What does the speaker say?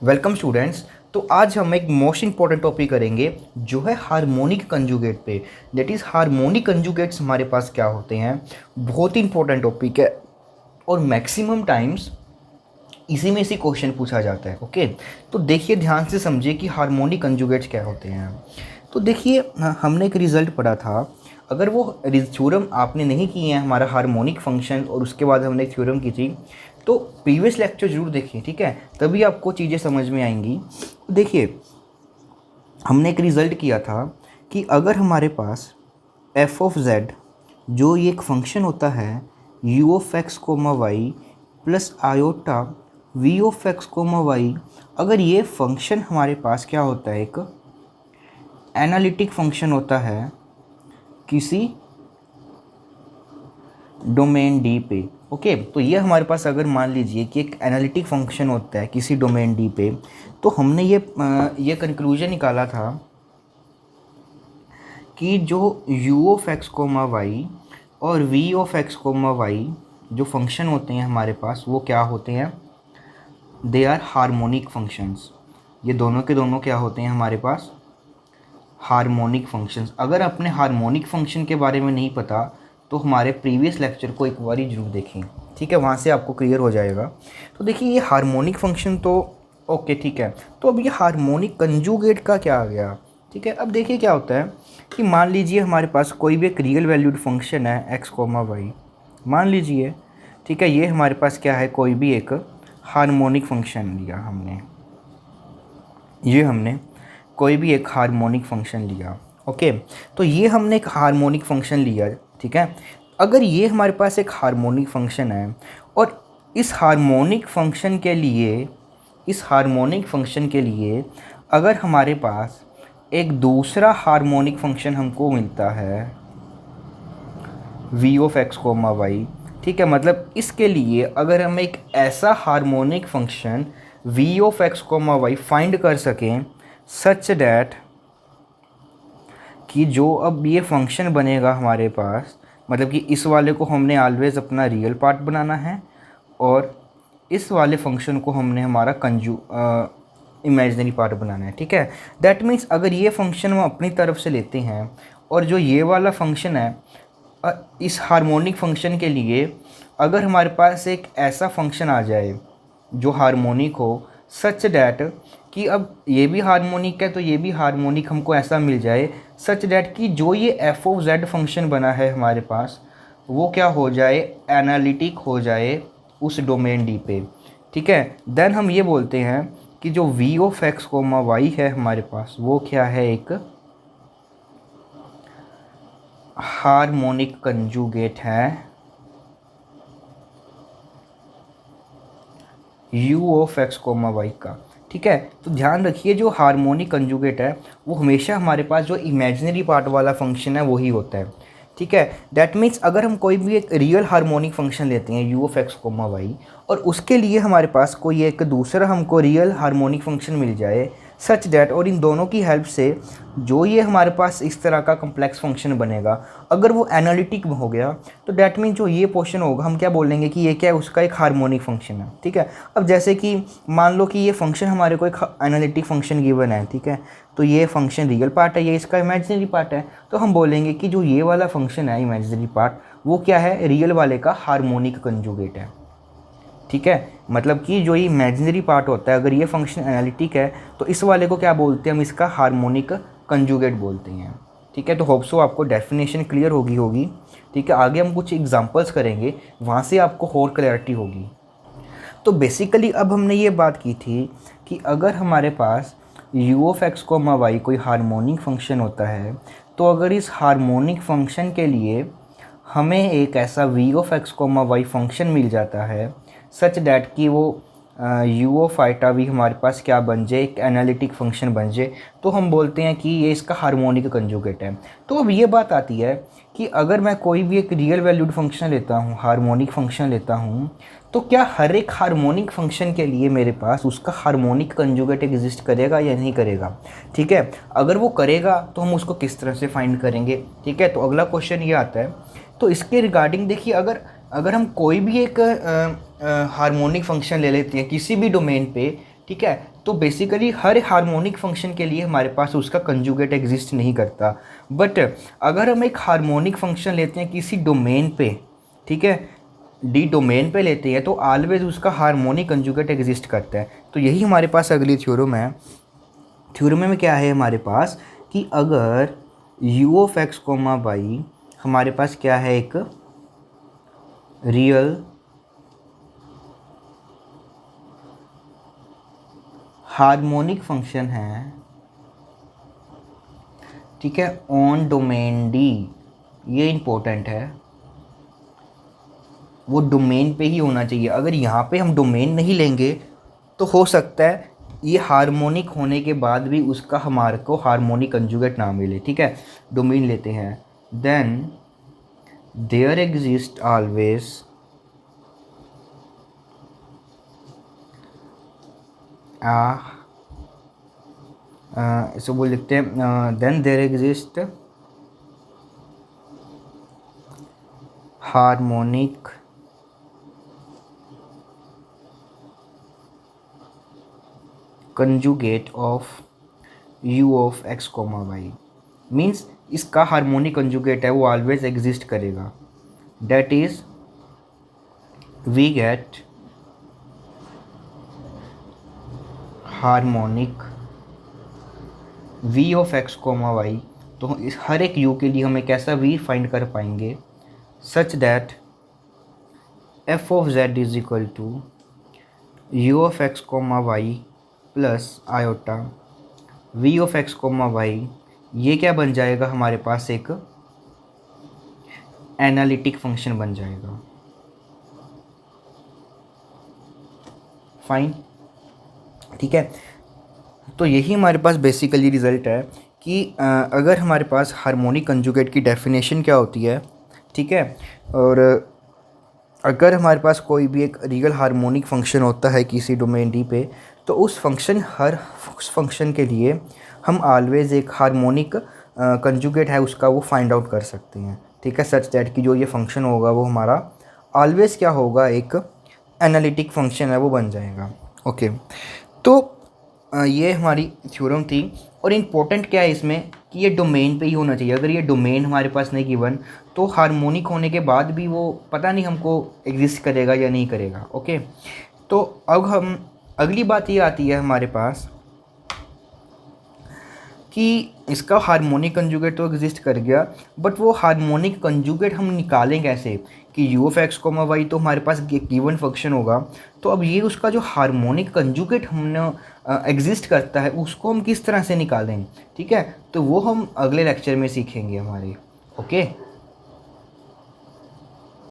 Welcome students. तो आज हम एक मोस्ट इंपॉर्टेंट टॉपिक करेंगे जो है हार्मोनिक कंजुगेट पे। दैट इज़ हार्मोनिक कंजुगेट्स हमारे पास क्या होते हैं। बहुत ही इंपॉर्टेंट टॉपिक है और मैक्सिमम टाइम्स इसी में से क्वेश्चन पूछा जाता है। ओके, तो देखिए ध्यान से समझिए कि हार्मोनिक कंजुगेट्स क्या होते हैं। तो देखिए हमने एक रिज़ल्ट पढ़ा था। अगर वो थ्योरम आपने नहीं किए हैं हमारा हार्मोनिक फंक्शन और उसके बाद हमने एक थ्योरम की थी, तो प्रीवियस लेक्चर ज़रूर देखिए, ठीक है, तभी आपको चीज़ें समझ में आएंगी। देखिए हमने एक रिज़ल्ट किया था कि अगर हमारे पास एफ ऑफ जेड जो ये एक फंक्शन होता है u of x comma y plus iota v of x comma y, अगर ये फंक्शन हमारे पास क्या होता है, एक एनालिटिक फंक्शन होता है किसी डोमेन डी पे। ओके, तो ये हमारे पास अगर मान लीजिए कि एक एनालिटिक फंक्शन होता है किसी डोमेन डी पे, तो हमने ये कंक्लूजन निकाला था कि जो u of x comma y और v of x comma y जो फंक्शन होते हैं हमारे पास वो क्या होते हैं, दे आर हार्मोनिक फंक्शंस। ये दोनों के दोनों क्या होते हैं हमारे पास, हार्मोनिक फंक्शंस। अगर अपने हार्मोनिक फंक्शन के बारे में नहीं पता तो हमारे प्रीवियस लेक्चर को एक बार जरूर देखें, ठीक है, वहाँ से आपको क्लियर हो जाएगा। तो देखिए ये हार्मोनिक फंक्शन तो ओके, ठीक है। तो अब ये हार्मोनिक कंजुगेट का क्या आ गया, ठीक है। अब देखिए क्या होता है कि मान लीजिए हमारे पास कोई भी एक रियल वैल्यूड फंक्शन है एक्स कोमा वाई, मान लीजिए, ठीक है, ये हमारे पास क्या है, कोई भी एक हार्मोनिक फंक्शन लिया हमने, ये हमने कोई भी एक हार्मोनिक फंक्शन लिया। ओके, तो ये हमने एक हार्मोनिक फंक्शन लिया, ठीक है। अगर ये हमारे पास एक हार्मोनिक फंक्शन है और इस हार्मोनिक फंक्शन के लिए, इस हार्मोनिक फंक्शन के लिए अगर हमारे पास एक दूसरा हार्मोनिक फंक्शन हमको मिलता है v of x comma y, ठीक है, मतलब इसके लिए अगर हम एक ऐसा harmonic function v of x comma y find कर सकें सच डैट कि जो अब ये फंक्शन बनेगा हमारे पास, मतलब कि इस वाले को हमने ऑलवेज़ अपना रियल पार्ट बनाना है और इस वाले फंक्शन को हमने हमारा इमेजिनरी पार्ट बनाना है, ठीक है। दैट मीन्स अगर ये फंक्शन हम अपनी तरफ से लेते हैं और जो ये वाला फंक्शन है इस हार्मोनिक फंक्शन के लिए अगर हमारे पास एक ऐसा फंक्शन आ जाए जो हार्मोनिक हो सच डैट कि अब ये भी हार्मोनिक है तो ये भी हार्मोनिक हमको ऐसा मिल जाए सच डैट कि जो ये एफ ऑफ जेड फंक्शन बना है हमारे पास वो क्या हो जाए, एनालिटिक हो जाए उस डोमेन डी पे, ठीक है। देन हम ये बोलते हैं कि जो v of x comma y है हमारे पास वो क्या है, एक हार्मोनिक कंजुगेट है u of x comma y का, ठीक है। तो ध्यान रखिए जो हार्मोनिक कंजुगेट है वो हमेशा हमारे पास जो इमेजिनरी पार्ट वाला फंक्शन है वही होता है, ठीक है। दैट मीन्स अगर हम कोई भी एक रियल हार्मोनिक फंक्शन लेते हैं u of x comma y और उसके लिए हमारे पास कोई एक दूसरा हमको रियल हार्मोनिक फंक्शन मिल जाए सच डैट, और इन दोनों की हेल्प से जो ये हमारे पास इस तरह का कम्प्लेक्स फंक्शन बनेगा अगर वो एनालिटिक हो गया तो डैट मीन जो ये पोर्शन होगा हम क्या बोलेंगे कि ये क्या है, उसका एक हार्मोनिक फंक्शन है, ठीक है। अब जैसे कि मान लो कि ये फंक्शन हमारे को एक एनालिटिक फंक्शन गिवन है, ठीक है, तो ये फंक्शन रियल पार्ट है, ये इसका इमेजिनरी पार्ट है, तो हम बोलेंगे कि जो ये वाला फंक्शन है इमेजिनरी पार्ट वो क्या है, रियल वाले का हार्मोनिक कंजुगेट है, ठीक है। मतलब कि जो ये इमेजिनरी पार्ट होता है अगर ये फंक्शन एनालिटिक है तो इस वाले को क्या बोलते हैं, हम इसका हार्मोनिक कंजुगेट बोलते हैं, ठीक है। तो होप सो आपको डेफिनेशन क्लियर होगी, ठीक है। आगे हम कुछ एग्जांपल्स करेंगे, वहाँ से आपको और क्लैरिटी होगी। तो बेसिकली अब हमने ये बात की थी कि अगर हमारे पास u of x comma y कोई हार्मोनिक फंक्शन होता है तो अगर इस हार्मोनिक फंक्शन के लिए हमें एक ऐसा v of x comma y function मिल जाता है सच डैट कि वो u ऑफ आइटा भी हमारे पास क्या बन जाए, एक एनालिटिक फंक्शन बन जाए, तो हम बोलते हैं कि ये इसका हार्मोनिक कंजुगेट है। तो अब ये बात आती है कि अगर मैं कोई भी एक रियल वैल्यूड फंक्शन लेता हूँ, हार्मोनिक फंक्शन लेता हूँ, तो क्या हर एक हार्मोनिक फंक्शन के लिए मेरे पास उसका हार्मोनिक कंजुगेट एग्जिस्ट करेगा या नहीं करेगा, ठीक है। अगर वो करेगा तो हम उसको किस तरह से फाइंड करेंगे, ठीक है। तो अगला क्वेश्चन ये आता है, तो इसके रिगार्डिंग देखिए अगर हम कोई भी एक हार्मोनिक फंक्शन ले लेते हैं किसी भी डोमेन पे, ठीक है, तो बेसिकली हर हार्मोनिक फंक्शन के लिए हमारे पास उसका कंजुगेट एग्जिस्ट नहीं करता। बट अगर हम एक हार्मोनिक फंक्शन लेते हैं किसी डोमेन पे, ठीक है, डी डोमेन पे लेते हैं, तो ऑलवेज उसका हार्मोनिक कंजुगेट एग्जिस्ट करता है। तो यही हमारे पास अगली थ्योरम है। थ्योरम में क्या है हमारे पास कि अगर u of x comma y हमारे पास क्या है, एक रियल हार्मोनिक फंक्शन है, ठीक है, ऑन डोमेन डी, ये इंपॉर्टेंट है, वो डोमेन पे ही होना चाहिए। अगर यहाँ पे हम डोमेन नहीं लेंगे तो हो सकता है ये हार्मोनिक होने के बाद भी उसका हमारे को हार्मोनिक कंजुगेट ना मिले, ठीक है। डोमेन लेते हैं, देन देयर एग्जिस्ट ऑलवेज इसको बोल लिखते हैं, then there exist harmonic conjugate of u of x comma y, means इसका हार्मोनिक कंजुगेट है वो ऑलवेज एग्जिस्ट करेगा। That is we get harmonic v of x comma y. तो इस हर एक u के लिए हम एक ऐसा v फाइंड कर पाएंगे such that f of z is equal to u of x comma y plus iota v of x comma y. ये क्या बन जाएगा हमारे पास, एक एनालिटिक फंक्शन बन जाएगा। फाइन, ठीक है। तो यही हमारे पास बेसिकली रिज़ल्ट है कि अगर हमारे पास हार्मोनिक कंजुगेट की डेफिनेशन क्या होती है, ठीक है, और अगर हमारे पास कोई भी एक रियल हार्मोनिक फंक्शन होता है किसी डोमेन डी पे, तो उस फंक्शन के लिए हम ऑलवेज एक हार्मोनिक कंजुगेट है उसका वो फाइंड आउट कर सकते हैं, ठीक है, सच दैट कि जो ये फंक्शन होगा वो हमारा ऑलवेज क्या होगा, एक एनालिटिक फंक्शन है वो बन जाएगा। ओके, तो ये हमारी थ्योरम थी। और इम्पोर्टेंट क्या है इसमें कि ये डोमेन पे ही होना चाहिए। अगर ये डोमेन हमारे पास नहीं गिवन तो हार्मोनिक होने के बाद भी वो पता नहीं हमको एग्जिस्ट करेगा या नहीं करेगा। ओके, तो अब हम अगली बात ये आती है हमारे पास कि इसका हार्मोनिक कंजुगेट तो एग्जिस्ट कर गया, बट वो हार्मोनिक कंजुगेट हम निकालें कैसे कि u of x comma y तो हमारे पास गिवन फंक्शन होगा। तो अब ये उसका जो हार्मोनिक कंजुगेट हमने एग्जिस्ट करता है उसको हम किस तरह से निकालें, ठीक है, तो वो हम अगले लेक्चर में सीखेंगे हमारे। ओके।